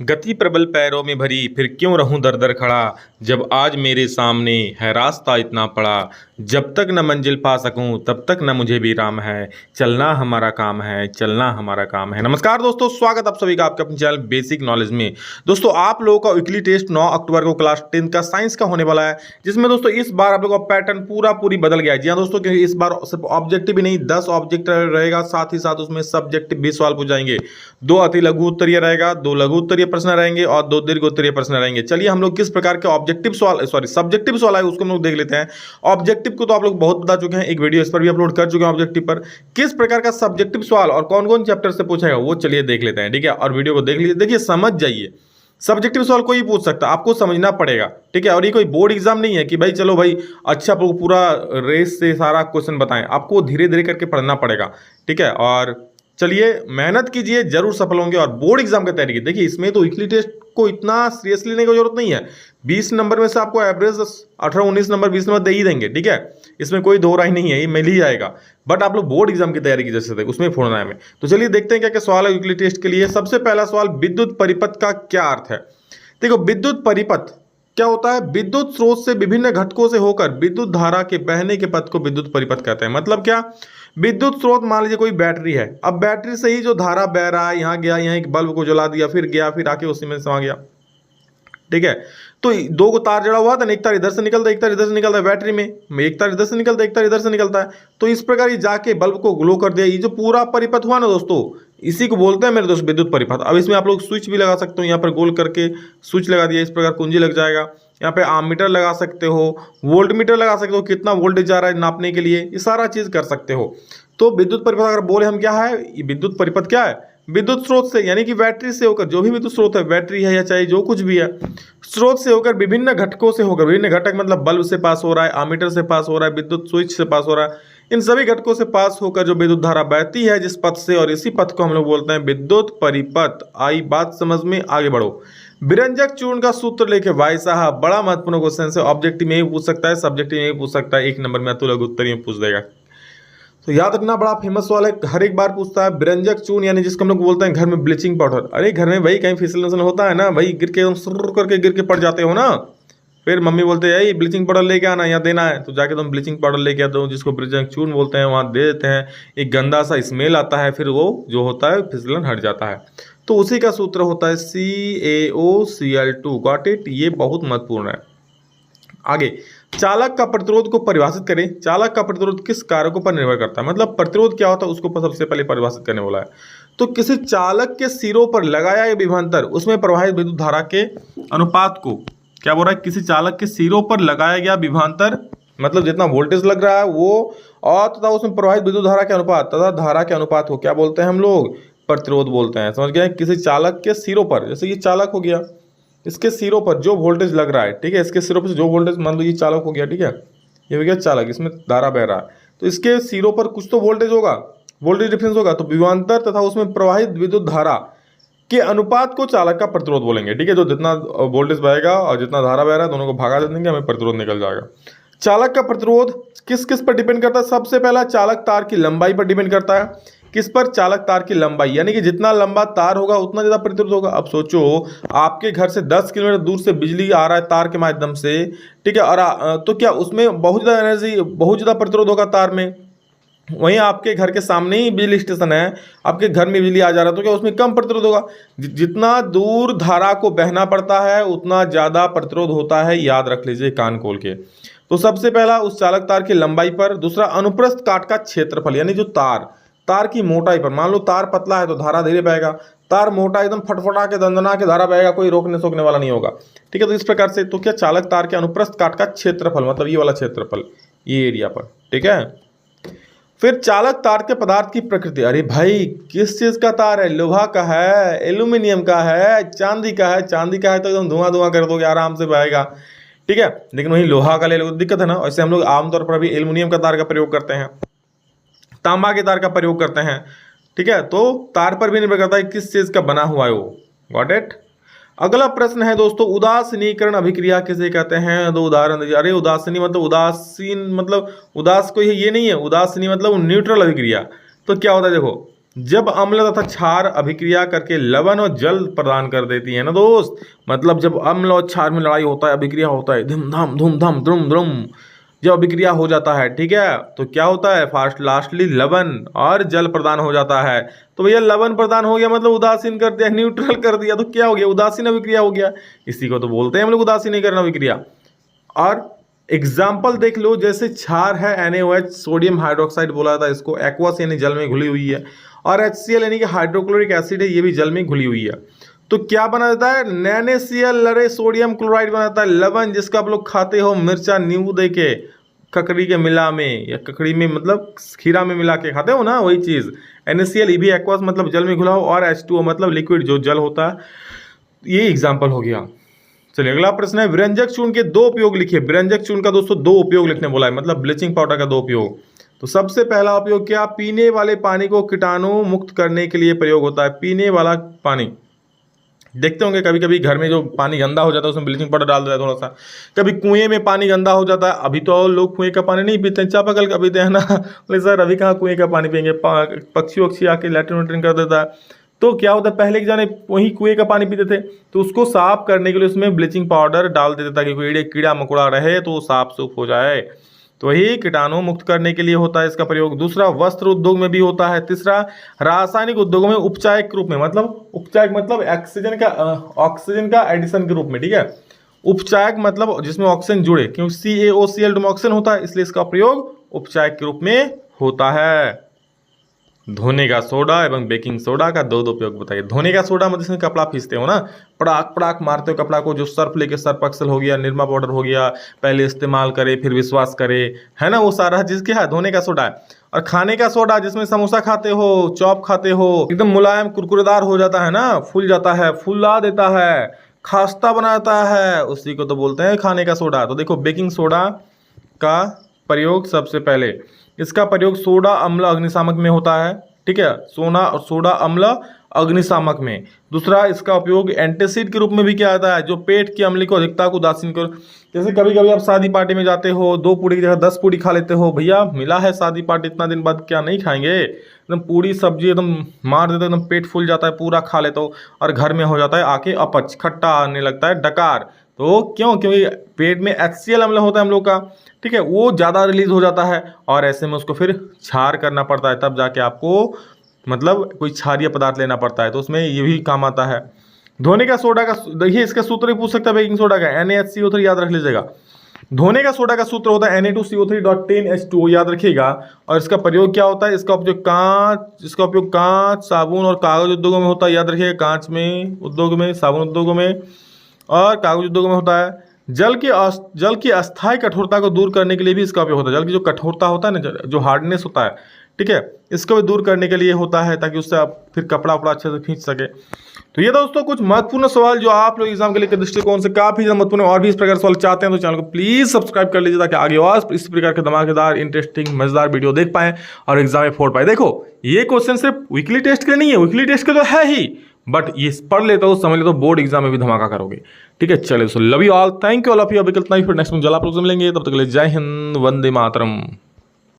गति प्रबल पैरों में भरी, फिर क्यों रहूं दर दर खड़ा। जब आज मेरे सामने है रास्ता इतना पड़ा, जब तक न मंजिल पा सकूं तब तक न मुझे भी राम है। चलना हमारा काम है, चलना हमारा काम है। नमस्कार दोस्तों, स्वागत आप सभी का आपके अपने चैनल बेसिक नॉलेज में। दोस्तों, आप लोगों का वीकली टेस्ट 9 अक्टूबर को क्लास 10 का साइंस का होने वाला है, जिसमें दोस्तों इस बार आप लोगों का पैटर्न पूरी बदल गया है। जी हाँ दोस्तों, क्योंकि इस बार सिर्फ ऑब्जेक्टिव ही नहीं 10 ऑब्जेक्ट रहेगा, साथ ही साथ उसमें सब्जेक्टिव भी सवाल पूछ जाएंगे। 2 अति लघु उत्तरीय रहेगा, 2 लघु उत्तरीय प्रश्न रहेंगे और 2 दीर्घ उत्तरीय प्रश्न रहेंगे। चलिए हम लोग किस प्रकार के ऑब्जेक्टिव सवाल सब्जेक्टिव सवाल है उसको हम लोग देख लेते हैं। ऑब्जेक्टिव को तो आप लोग बहुत बता चुके हैं, एक वीडियो इस पर भी अपलोड कर चुके हैं ऑब्जेक्टिव पर। किस प्रकार का सब्जेक्टिव सवाल और कौन कौन चैप्टर से पूछेगा वो चलिए देख लेते हैं, ठीक है। और वीडियो को देख लीजिए, देखिए समझ जाइए। सब्जेक्टिव सवाल कोई पूछ सकता है, आपको समझना पड़ेगा, ठीक है। और ये कोई बोर्ड एग्जाम नहीं है कि भाई चलो भाई अच्छा पूरा रेस से सारा क्वेश्चन बताएं, आपको धीरे धीरे करके पढ़ना पड़ेगा, ठीक है। और चलिए मेहनत कीजिए, जरूर सफल होंगे। और बोर्ड एग्जाम की तैयारी देखिए, इसमें तो वीकली टेस्ट को इतना सीरियसली लेने की जरूरत नहीं है। 20 नंबर में से आपको एवरेज 18-19 नंबर 20 नंबर दे ही देंगे, ठीक है। इसमें कोई दो राय नहीं है, ये मिल ही जाएगा। बट आप लोग बोर्ड एग्जाम की तैयारी की जैसे थे उसमें फोड़ना है हमें। तो चलिए देखते हैं क्या क्या सवाल है वीकली टेस्ट के लिए। सबसे पहला सवाल, विद्युत परिपथ का क्या अर्थ है। देखो, विद्युत परिपथ क्या होता है? विद्युत स्रोत से विभिन्न घटकों से होकर विद्युत धारा के बहने के पथ को विद्युत परिपथ कहते हैं। मतलब क्या? विद्युत स्रोत मान लीजिए कोई बैटरी है, अब बैटरी से ही जो धारा बह रहा है, यहाँ गया, यहाँ एक बल्ब को जला दिया, फिर गया, फिर आके उसी में समा गया, ठीक है। तो 2 को तार जड़ा हुआ था ना, एक तार इधर से निकलता है, एक तार इधर से निकलता है बैटरी में, एक तार इधर से निकलता है, एक तार इधर से निकलता है। तो इस प्रकार ये जाके बल्ब को ग्लो कर दिया। ये जो पूरा परिपथ हुआ ना दोस्तों, इसी को बोलते हैं मेरे दोस्त विद्युत परिपथ। अब इसमें आप लोग स्विच भी लगा सकते हो, यहाँ पर गोल करके स्विच लगा दिया, इस प्रकार कुंजी लग जाएगा। यहाँ पे आममीटर लगा सकते हो, वोल्ट मीटर लगा सकते हो, कितना वोल्टेज जा रहा है नापने के लिए, ये सारा चीज कर सकते हो। तो विद्युत परिपथ अगर बोले हम क्या है, विद्युत परिपथ क्या है? विद्युत स्रोत से यानी कि बैटरी से होकर, जो भी विद्युत स्रोत है, बैटरी है या चाहे जो कुछ भी है, स्रोत से होकर विभिन्न घटकों से होकर, विभिन्न घटक मतलब बल्ब से पास हो रहा है, आमीटर से पास हो रहा है, विद्युत स्विच से पास हो रहा है, इन सभी घटकों से पास होकर जो विद्युत धारा बहती है जिस पथ से, और इसी पथ को हम लोग बोलते हैं विद्युत परिपथ। आई बात समझ में? आगे बढ़ो। विरंजक चूर्ण का सूत्र लेके भाई साहब, बड़ा महत्वपूर्ण क्वेश्चन से, ऑब्जेक्टिव में भी पूछ सकता है, सब्जेक्टिव में भी पूछ सकता है, 1 नंबर में तो लघु उत्तरीय में पूछ देगा। तो याद रखना, बड़ा फेमस सवाल है, हर एक बार पूछता है। विरंजक चूर्ण यानी जिसको हम लोग बोलते हैं घर में ब्लीचिंग पाउडर। अरे घर में भाई कहीं फिसल होता है ना भाई, गिर के एकदम सुर करके गिर के पड़ जाते हो ना, फिर मम्मी बोलते हैं यही ब्लीचिंग पाउडर लेके आना, यहाँ देना है, तो जाके तुम ब्लीचिंग पाउडर लेके आते हो, जिसको विरंजक चूर्ण बोलते हैं, वहाँ दे देते हैं। एक गंदा सा स्मेल आता है, फिर वो जो होता है फिसलन हट जाता है। तो उसी का सूत्र होता है CaOCl2। Got it? ये बहुत महत्वपूर्ण है। आगे, चालक का प्रतिरोध को परिभाषित करें। चालक का प्रतिरोध किस कारकों पर निर्भर करता है? मतलब प्रतिरोध क्या होता है उसको सबसे पहले परिभाषित करने वाला है। तो किसी चालक के सिरों पर लगाया गया विभवांतर, उसमें प्रवाहित विद्युत धारा के अनुपात को क्या बोल रहा है? किसी चालक के सिरों पर लगाया गया विभवांतर मतलब जितना वोल्टेज लग रहा है वो, और तथा उसमें प्रवाहित विद्युत धारा के अनुपात तथा धारा के अनुपात को क्या बोलते हैं हम लोग? प्रतिरोध बोलते हैं। समझ गए? किसी चालक के सिरों पर, जैसे ये चालक हो गया, इसके सिरों पर जो वोल्टेज लग रहा है, ठीक है, इसके सिरों पर जो वोल्टेज, मान लो ये चालक हो गया, ठीक है, ये हो गया चालक, इसमें धारा बह रहा है, तो इसके सिरों पर कुछ तो वोल्टेज होगा, वोल्टेज डिफरेंस होगा। तो विभवांतर तथा उसमें प्रवाहित विद्युत धारा के अनुपात को चालक का प्रतिरोध बोलेंगे, ठीक है। जो जितना वोल्टेज बहेगा और जितना धारा बह रहा है, दोनों को भागा दे देंगे, हमें प्रतिरोध निकल जाएगा। चालक का प्रतिरोध किस किस पर डिपेंड करता है? सबसे पहला चालक तार की लंबाई पर डिपेंड करता है। किस पर? चालक तार की लंबाई, यानी कि जितना लंबा तार होगा उतना ज्यादा प्रतिरोध होगा। अब सोचो, आपके घर से 10 किलोमीटर दूर से बिजली आ रहा है तार के माध्यम से, ठीक है, और तो क्या उसमें बहुत ज्यादा एनर्जी, बहुत ज्यादा प्रतिरोध होगा तार में। वहीं आपके घर के सामने ही बिजली स्टेशन है, आपके घर में बिजली आ जा रहा है, तो क्या उसमें कम प्रतिरोध होगा? जितना दूर धारा को बहना पड़ता है उतना ज्यादा प्रतिरोध होता है, याद रख लीजिए कान खोल के। तो सबसे पहला उस चालक तार की लंबाई पर। दूसरा, अनुप्रस्थ काट का क्षेत्रफल, यानी जो तार की मोटाई पर। मान लो तार पतला है तो धारा धीरे बहेगा, तार मोटा एकदम फटफटा के दंदना के धारा बहेगा, कोई रोकने सोकने वाला नहीं होगा, ठीक है। तो इस प्रकार से, तो क्या चालक तार के अनुप्रस्थ काट का क्षेत्रफल, मतलब ये वाला क्षेत्रफल, ये एरिया पर, ठीक है। फिर चालक तार के पदार्थ की प्रकृति। अरे भाई किस चीज का तार है? लोहा का है, एल्यूमिनियम का है, चांदी का है। चांदी का है तो एकदम धुआं धुआं कर दोगे, आराम से बहेगा, ठीक है। लेकिन वही लोहा का ले लो, दिक्कत है ना। वैसे हम लोग आमतौर पर अभी एल्यूमिनियम का तार का प्रयोग करते हैं, तांबा के तार का प्रयोग करते हैं, ठीक है। तो तार पर भी निर्भर करता है किस चीज का बना हुआ है वो। Got it? अगला प्रश्न है दोस्तों, उदासीनीकरण अभिक्रिया किसे कहते हैं? 2 उदाहरण दीजिए। अरे उदासीनी मतलब उदासीन, मतलब उदास कोई ये नहीं है, उदासीनी मतलब न्यूट्रल अभिक्रिया। तो क्या होता है देखो, जब अम्ल तथा क्षार अभिक्रिया करके लवण और जल प्रदान कर देती है ना दोस्त, मतलब जब अम्ल और क्षार में लड़ाई होता है, अभिक्रिया होता है, धूम धाम धूम धाम द्रुम द्रुम, जब अभिक्रिया हो जाता है, ठीक है, तो क्या होता है, फास्ट लास्टली लवण और जल प्रदान हो जाता है। तो भैया लवण प्रदान हो गया मतलब उदासीन कर दिया, न्यूट्रल कर दिया, तो क्या हो गया, उदासीन अभिक्रिया हो गया। इसी को तो बोलते हैं हम लोग उदासीनीकरण अभिक्रिया। और एग्जाम्पल देख लो, जैसे क्षार है NaOH, सोडियम हाइड्रोक्साइड बोला था इसको, एक्वस यानी जल में घुली हुई है, और HCl यानी कि हाइड्रोक्लोरिक एसिड है, ये भी जल में घुली हुई है। तो क्या बना देता है, NaCl लरे सोडियम क्लोराइड बनाता है, लवण जिसका आप लोग खाते हो मिर्चा नींबू दे के, ककड़ी के मिला में या ककड़ी में मतलब खीरा में मिला के खाते हो ना, वही चीज़। NaCl ये भी एक्वस मतलब जल में घुला हो, और H2O मतलब लिक्विड जो जल होता है। ये एग्जाम्पल हो गया। चलिए अगला प्रश्न है, व्यंजक चूर्ण के दो उपयोग लिखिए। व्यंजक चूर्ण का दोस्तों दो उपयोग लिखने बोला है, मतलब ब्लीचिंग पाउडर का दो उपयोग। तो सबसे पहला उपयोग क्या, पीने वाले पानी को कीटाणु मुक्त करने के लिए प्रयोग होता है। पीने वाला पानी, देखते होंगे कभी कभी घर में जो पानी गंदा हो जाता है उसमें ब्लीचिंग पाउडर डाल देता है थोड़ा सा। कभी कुएं में पानी गंदा हो जाता है, अभी तो लोग कुएं का पानी नहीं पीते हैं, चापाकल का पीते हैं ना। बोले सर अभी कहाँ कुएं का पानी पियेंगे, पक्षी वक्षी आके लैट्रिन वैट्रिन कर देता है। तो क्या होता है, पहले के जाने वही कुएं का पानी पीते थे, तो उसको साफ करने के लिए उसमें ब्लीचिंग पाउडर डाल देते ताकि कोई कीड़ा मकोड़ा रहे तो साफ सुफ हो जाए। तो वही कीटाणु मुक्त करने के लिए होता है इसका प्रयोग। दूसरा, वस्त्र उद्योग में भी होता है। तीसरा, रासायनिक उद्योगों में उपचायक के रूप में, मतलब उपचायक मतलब ऑक्सीजन का एडिशन के रूप में, ठीक है। उपचायक मतलब जिसमें ऑक्सीजन जुड़े, क्योंकि CaOCl में ऑक्सीजन होता है, इसलिए इसका प्रयोग उपचायक के रूप में होता है। धोने का सोडा एवं बेकिंग सोडा का दो उपयोग बताइए। धोने का सोडा मतलब इसमें कपड़ा फीसते हो ना, पड़ाक पड़ाक मारते हो कपड़ा को, जो सर्फ लेके सर्फ एक्सेल हो गया, निरमा पाउडर हो गया, पहले इस्तेमाल करे फिर विश्वास करे, है ना, वो सारा चीज़ क्या है, धोने का सोडा है। और खाने का सोडा जिसमें समोसा खाते हो, चॉप खाते हो, एकदम मुलायम कुरकुरेदार हो जाता है ना, फूल जाता है, फुला देता है, खास्ता बनाता है, उसी को तो बोलते हैं खाने का सोडा। तो देखो बेकिंग सोडा का प्रयोग सबसे पहले, इसका प्रयोग सोडा अम्ल अग्निशामक में होता है, ठीक है, सोडा अम्ल अग्निशामक में। दूसरा, इसका उपयोग एंटीसिड के रूप में भी किया जाता है, जो पेट की अम्ल को अधिकता को उदासीन कर। जैसे कभी कभी आप शादी पार्टी में जाते हो, 2 पूड़ी की जगह 10 पूड़ी खा लेते हो, भैया मिला है शादी पार्टी, इतना दिन बाद क्या नहीं खाएंगे, एकदम पूड़ी सब्जी एकदम मार देते, एकदम पेट फूल जाता है, पूरा खा लेते हो, और घर में हो जाता है आके अपच, खट्टा आने लगता है, डकार। तो क्यों, क्योंकि पेट में HCl अम्ल होता है हम लोग का, ठीक है, वो ज़्यादा रिलीज हो जाता है, और ऐसे में उसको फिर क्षार करना पड़ता है, तब जाके आपको मतलब कोई क्षारीय पदार्थ लेना पड़ता है, तो उसमें ये भी काम आता है। धोने का सोडा का, देखिए इसका सूत्र भी पूछ सकता है बेकिंग सोडा का, NaHCO3 याद रख लीजिएगा। धोने का सोडा का सूत्र होता है Na2CO3.10H2O, याद रखिएगा। और इसका प्रयोग क्या होता है, इसका उपयोग कांच, साबुन और कागज उद्योगों में होता है, याद रखिएगा, कांच में उद्योग में, साबुन उद्योगों में और कागज उद्योगों में होता है। जल की अस्थायी कठोरता को दूर करने के लिए भी इसका उपयोग होता है। जल की जो कठोरता होता है ना, जो हार्डनेस होता है, ठीक है, इसको भी दूर करने के लिए होता है, ताकि उससे आप फिर कपड़ा उपड़ा अच्छे से खींच सके। तो ये दोस्तों कुछ महत्वपूर्ण सवाल जो आप लोग एग्जाम के लिए दृष्टिकोण से काफी ज्यादा महत्वपूर्ण, और भी इस प्रकार सवाल चाहते हैं तो चैनल को प्लीज सब्सक्राइब कर लीजिए, ताकि आगे और इस प्रकार के धमाकेदार इंटरेस्टिंग मजेदार वीडियो देख पाएं और एग्जाम में फोड़ पाए। देखो ये क्वेश्चन सिर्फ वीकली टेस्ट के नहीं है, वीकली टेस्ट के तो है ही, बट ये पढ़ लेते हो, समझ लेते हो, बोर्ड एग्जाम में भी धमाका करोगे, ठीक है। चलिए, so love you all, thank you all of you. अभी कितना ही फिर नेक्स्ट में जला प्रोग्राम मिलेंगे, तब तक के लिए जय हिंद, वंदे मातरम।